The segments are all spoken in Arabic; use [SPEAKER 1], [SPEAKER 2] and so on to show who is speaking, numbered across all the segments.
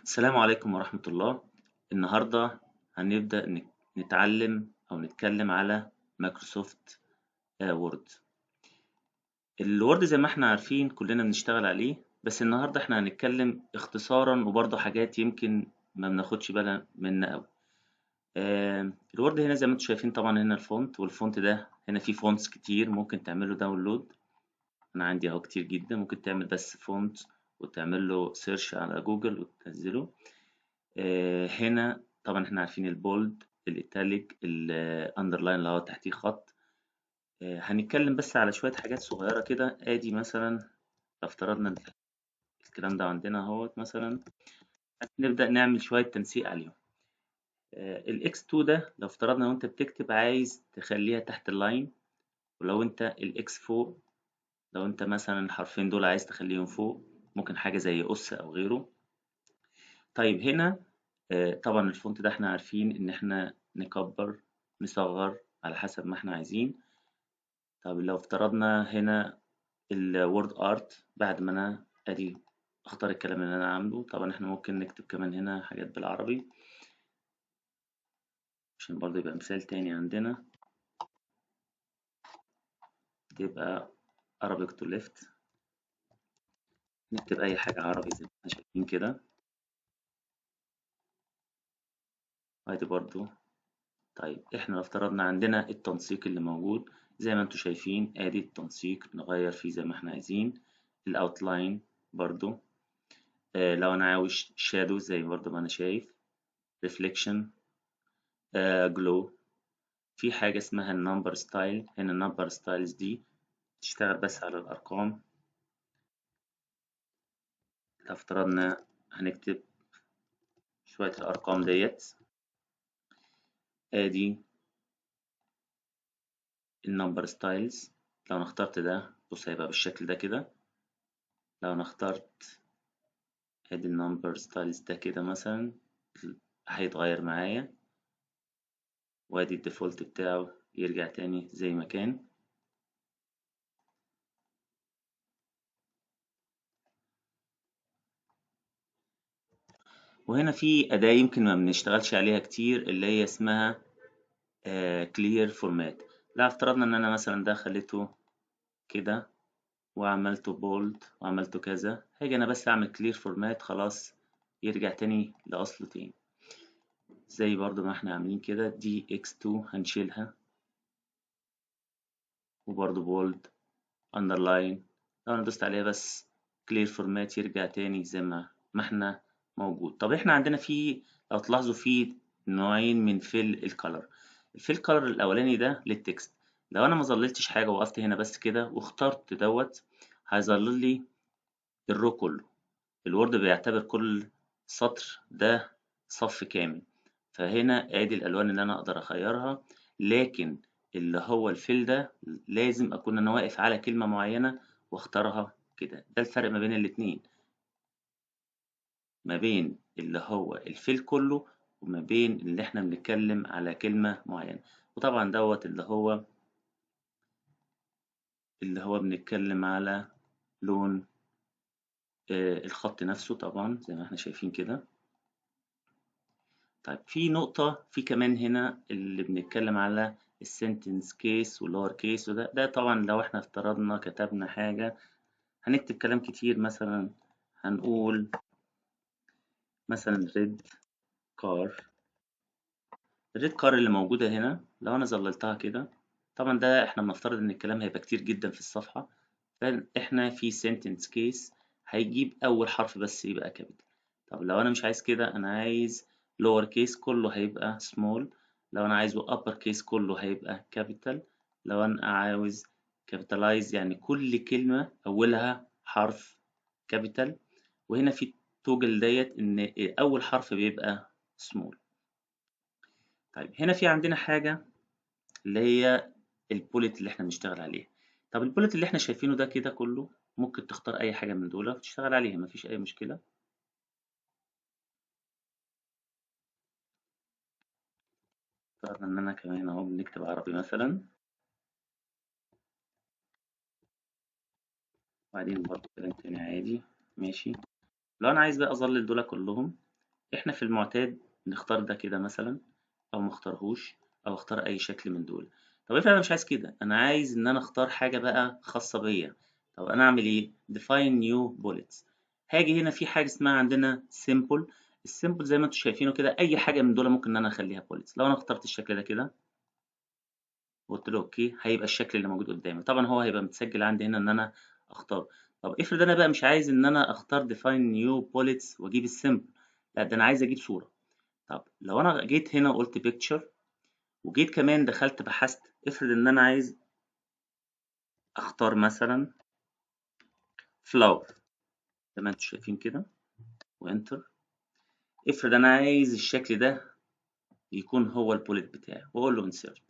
[SPEAKER 1] السلام عليكم ورحمة الله. النهاردة هنبدأ نتعلم أو نتكلم على مايكروسوفت وورد. الوورد زي ما احنا عارفين كلنا بنشتغل عليه، بس النهاردة احنا هنتكلم اختصارا وبرضه حاجات يمكن ما بناخدش بالنا منها أوي. الوورد هنا زي ما انتم شايفين، طبعا هنا الفونت، والفونت ده هنا فيه فونتس كتير ممكن تعمله داونلود. أنا عندي أهو كتير جدا، ممكن تعمل بس فونت وتعمل له سيرش على جوجل وتنزله. هنا طبعا احنا عارفين البولد، الايتاليك، الاندرلاين اللي هو تحتيه خط. هنتكلم بس على شوية حاجات صغيرة كده. ادي مثلا لو افترضنا الكلام ده عندنا اهوت، مثلا نبدأ نعمل شوية تنسيق عليهم. الاكس 2 ده لو افترضنا وانت بتكتب عايز تخليها تحت اللاين، ولو انت الاكس فوق، لو انت مثلا الحرفين دول عايز تخليهم فوق، ممكن حاجة زي أس أو غيره. طيب هنا طبعا الفونت ده احنا عارفين ان احنا نكبر نصغر على حسب ما احنا عايزين. طب لو افترضنا هنا الوورد ارت، بعد ما انا ادي اختار الكلام اللي انا عامله، طبعا احنا ممكن نكتب كمان هنا حاجات بالعربي عشان برضه يبقى مثال تاني عندنا، يبقى Arabic to left. نكتب اي حاجة عربي زي ما احنا شايفين كده. ادي برضه. طيب احنا لو افترضنا عندنا التنسيق اللي موجود زي ما انتم شايفين، ادي التنسيق نغير فيه زي ما احنا عايزين. الاوتلاين برضو، لو انا عاوز شادو زي برضو ما انا شايف، ريفليكشن، جلو. في حاجة اسمها النمبر ستايل. هنا النمبر ستايلز دي تشتغل بس على الارقام. لو افترضنا هنكتب شوية الارقام ديت، ادي النمبر ستايلز. لو انا اخترت ده بص هيبقى بالشكل ده كده. لو انا اخترت ادي النمبر ستايلز ده كده مثلا، هيتغير معايا، وادي الديفولت بتاعه يرجع تاني زي ما كان. وهنا في أداة يمكن ما بنشتغلش عليها كتير اللي هي اسمها clear format. لا افترضنا ان انا مثلا ده خليته كده وعملته bold وعملته كذا، هاجي انا بس اعمل clear format خلاص يرجع تاني لأصله تاني. زي برضو ما احنا عاملين كده، دي x2 هنشيلها، وبرضو bold underline. لو انا دوست عليها بس clear format يرجع تاني زي ما احنا موجود. طب احنا عندنا في، لو تلاحظوا في نوعين من فيل الكالر. الفيل كالر الاولاني ده للتكست. لو انا ما ظللتش حاجه وقفت هنا بس كده واخترت دوت، هيظلل لي الرو كله. الوورد بيعتبر كل سطر ده صف كامل، فهنا ادي الالوان اللي انا اقدر اغيرها. لكن اللي هو الفيل ده لازم اكون انا واقف على كلمة معينة واختارها كده. ده الفرق ما بين الاتنين، ما بين اللي هو الفيل كله وما بين اللي احنا بنتكلم على كلمة معينة. وطبعا دوت اللي هو بنتكلم على لون الخط نفسه، طبعا زي ما احنا شايفين كده. طيب في نقطة في كمان هنا اللي بنتكلم على السنتنس كيس واللور كيس، وده طبعا لو احنا افترضنا كتبنا حاجة هنكتب كلام كتير. مثلا هنقول مثلا الريد كار اللي موجودة هنا، لو انا ظللتها كده، طبعا ده احنا بنفترض ان الكلام هيبقى كتير جدا في الصفحة، فاحنا في sentence case هيجيب اول حرف بس يبقى كابيتال. طب لو انا مش عايز كده، انا عايز lower case كله هيبقى small، لو انا عايزه upper case كله هيبقى capital، لو انا عاوز capitalize يعني كل كلمة اولها حرف capital. وهنا في توجل ديت ان اول حرف بيبقى small. طيب هنا في عندنا حاجة اللي هي البوليت اللي احنا بنشتغل عليها. طب البوليت اللي احنا شايفينه ده كده كله ممكن تختار اي حاجة من دول وتشتغل عليها، مفيش اي مشكلة. افترضنا ان انا كمان اهو بنكتب عربي مثلا، وبعدين برضه كلام تاني عادي، ماشي. لو انا عايز بقى اظلل دول كلهم، احنا في المعتاد نختار ده كده مثلا، او ما اختارهوش، او اختار اي شكل من دول. طب افرض انا مش عايز كده، انا عايز ان انا اختار حاجه بقى خاصه بيا. طب انا اعمل ايه؟ define new bullets. هاجي هنا في حاجه اسمها عندنا simple. السيمبل زي ما انتم شايفينه كده، اي حاجه من دول ممكن ان انا اخليها bullets. لو انا اخترت الشكل ده كده وقلت له اوكي، هيبقى الشكل اللي موجود قدامي. طبعا هو هيبقى متسجل عندي هنا ان انا اختار. طب افرض انا بقى مش عايز ان انا اختار define new bullets واجيب السيمبل، لا ده انا عايز اجيب صوره. طب لو انا جيت هنا وقلت picture، وجيت كمان دخلت بحثت، افرض ان انا عايز اختار مثلا flower زي ما انتم شايفين كده، وانتر. افرض انا عايز الشكل ده يكون هو البوليت بتاعي، واقول له insert،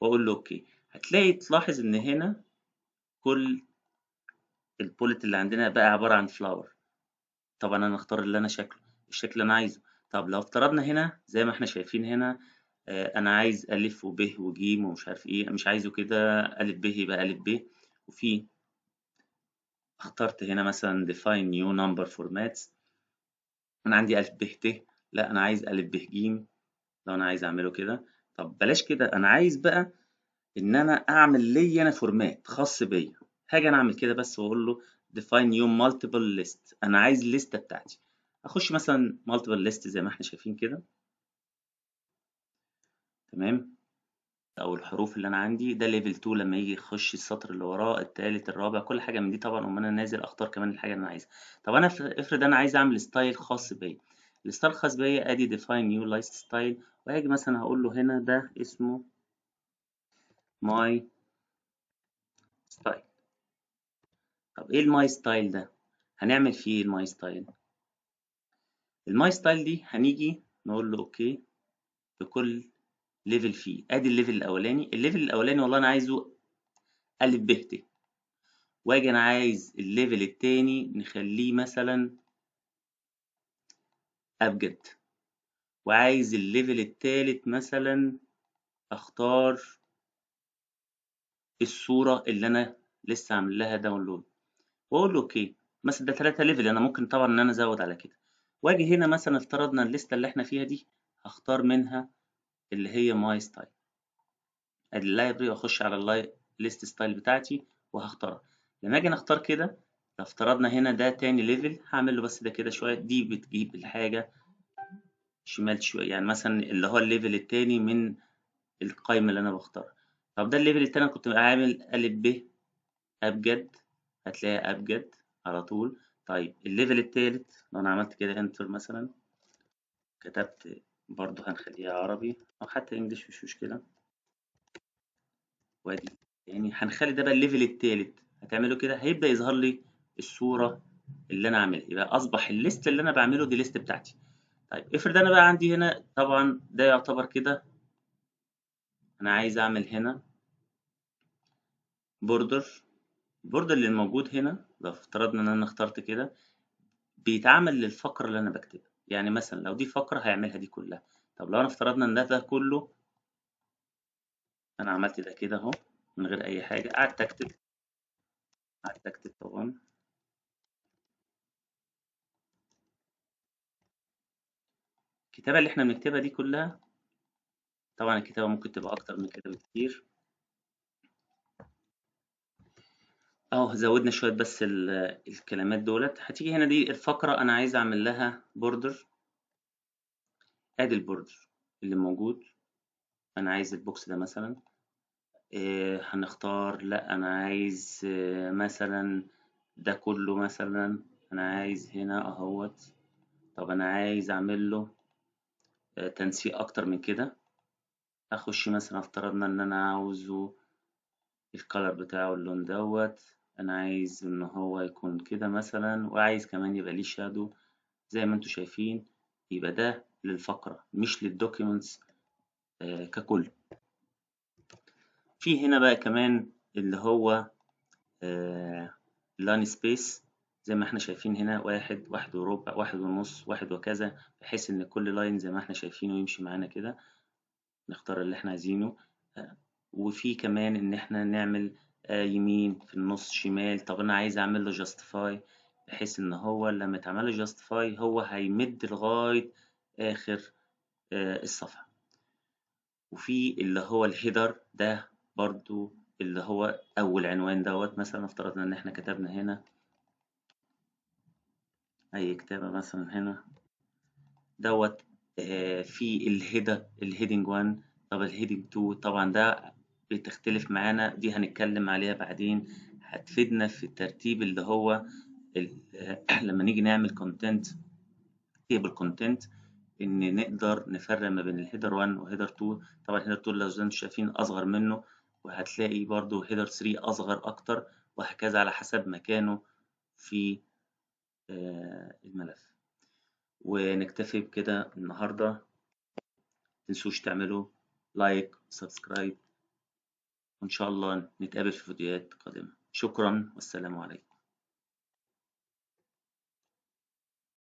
[SPEAKER 1] واقول له اوكي. هتلاقي تلاحظ ان هنا كل البوليت اللي عندنا بقى عبارة عن flower. طبعا انا اختار اللي انا الشكل اللي انا عايزه. طب لو افترضنا هنا زي ما احنا شايفين هنا، انا عايز الف وب وجيم ومش عارف ايه، مش عايزه كده الف ب يبقى الف ب. وفي اخترت هنا مثلا define new number formats، انا عندي الف ب ت، لا انا عايز الف ب ج. لو انا عايز اعمله كده، طب بلاش كده، انا عايز بقى ان انا اعمل لي انا فورمات خاص بيا. هاجي انا اعمل كده بس واقول له define new multiple list. انا عايز الليسته بتاعتي، اخش مثلا multiple list زي ما احنا شايفين كده، تمام. او الحروف اللي انا عندي ده ليفل 2، لما يجي يخش السطر اللي وراه التالت الرابع كل حاجه من دي طبعا، وما انا نازل اختار كمان الحاجه اللي انا عايزها. طب انا افرض انا عايز اعمل ستايل خاص بيا. الستايل الخاص بيا ادي define new list style، وهاجي مثلا هقول له هنا ده اسمه my style. طب ايه الماي ستايل ده؟ هنعمل فيه ايه الماي ستايل؟ الماي ستايل دي هنيجي نقول له اوكي بكل ليفل فيه. ادي الليفل الاولاني، الليفل الاولاني والله انا عايزه الف ب ت. واجي انا عايز الليفل التاني نخليه مثلا ابجد. وعايز الليفل التالت مثلا اختار الصورة اللي انا لسه عامل لها داونلود، واقول له اوكي. مثلا ده 3 ليفل، انا ممكن طبعا ان انا ازود على كده. واجي هنا مثلا افترضنا الليسته اللي احنا فيها دي، هختار منها اللي هي ماي ستايل. ادي اللايبرري، واخش على اللاي ليست ستايل بتاعتي وهختارها. لما اجي اختار كده، لو افترضنا هنا ده تاني ليفل، هعمل له بس ده كده شويه، دي بتجيب الحاجه شمال شويه، يعني مثلا اللي هو الليفل التاني من القائمه اللي انا بختارها. طب ده الليفل التاني كنت عامل الف ب ابجد، هتلاقي ابجد على طول. طيب الليفل التالت لو انا عملت كده انتر مثلا، كتبت برضو هنخليها عربي او حتى انجليش مش مشكله، وادي يعني هنخلي ده بقى الليفل التالت. هتعمله كده هيبدأ يظهر لي الصورة اللي انا عاملها، يبقى اصبح الليست اللي انا بعمله دي ليست بتاعتي. طيب افرض انا بقى عندي هنا، طبعا ده يعتبر كده انا عايز اعمل هنا بوردر. البوردر اللي موجود هنا لو افترضنا ان انا اخترت كده، بيتعمل للفقرة اللي انا بكتبها. يعني مثلا لو دي فقرة هيعملها دي كلها. طب لو انا افترضنا ان ده كله، انا عملت ده كده اهو من غير اي حاجة، قعدت اكتب طبعا الكتابة اللي احنا بنكتبها دي كلها. طبعا الكتابة ممكن تبقى أكتر من كده بكتير. أهو زودنا شوية بس الكلمات دولت. هتيجي هنا دي الفقرة أنا عايز أعمل لها بوردر. أدي البوردر اللي موجود. أنا عايز البوكس ده مثلا، هنختار لأ أنا عايز مثلا ده كله مثلا. أنا عايز هنا أهوت. طب أنا عايز أعمل له تنسيق أكتر من كده. أخش مثلا افترضنا إن أنا عاوزه الكالر بتاعه اللون دوت. انا عايز ان هو يكون كده مثلا، وعايز كمان يبقى ليه شادو زي ما انتم شايفين. يبقى ده للفقرة مش للدوكيومنتس ككل. في هنا بقى كمان اللي هو لاين سبيس زي ما احنا شايفين هنا، واحد، واحد وربع، واحد ونص، واحد وكذا، بحيث ان كل لاين زي ما احنا شايفينه يمشي معانا كده. نختار اللي احنا عايزينه. وفي كمان ان احنا نعمل يمين في النص شمال. طب انا عايز اعمل له جاستيفاي، بحيث إن هو لما يتعمل له جاستيفاي هو هيمد لغاية آخر الصفحة. وفي اللي هو الهيدر ده برضو اللي هو أول عنوان دوت. مثلا افترضنا إن احنا كتبنا هنا أي كتابة مثلا هنا دوت في الهيدنج 1. طب الهيدنج 2 طبعا ده بتختلف معانا، دي هنتكلم عليها بعدين، هتفيدنا في الترتيب اللي هو لما نيجي نعمل كونتنت تيبل كونتنت، ان نقدر نفرق ما بين الهيدر 1 وهيدر 2. طبعا الهيدر 2 لو زي ما انتم شايفين اصغر منه، وهتلاقي برضو هيدر 3 اصغر اكتر، وهكذا على حسب مكانه في الملف. ونكتفي بكده النهارده. متنسوش تعملوا لايك وسبسكرايب، وإن شاء الله نتقابل في فيديوهات قادمة. شكرا والسلام عليكم.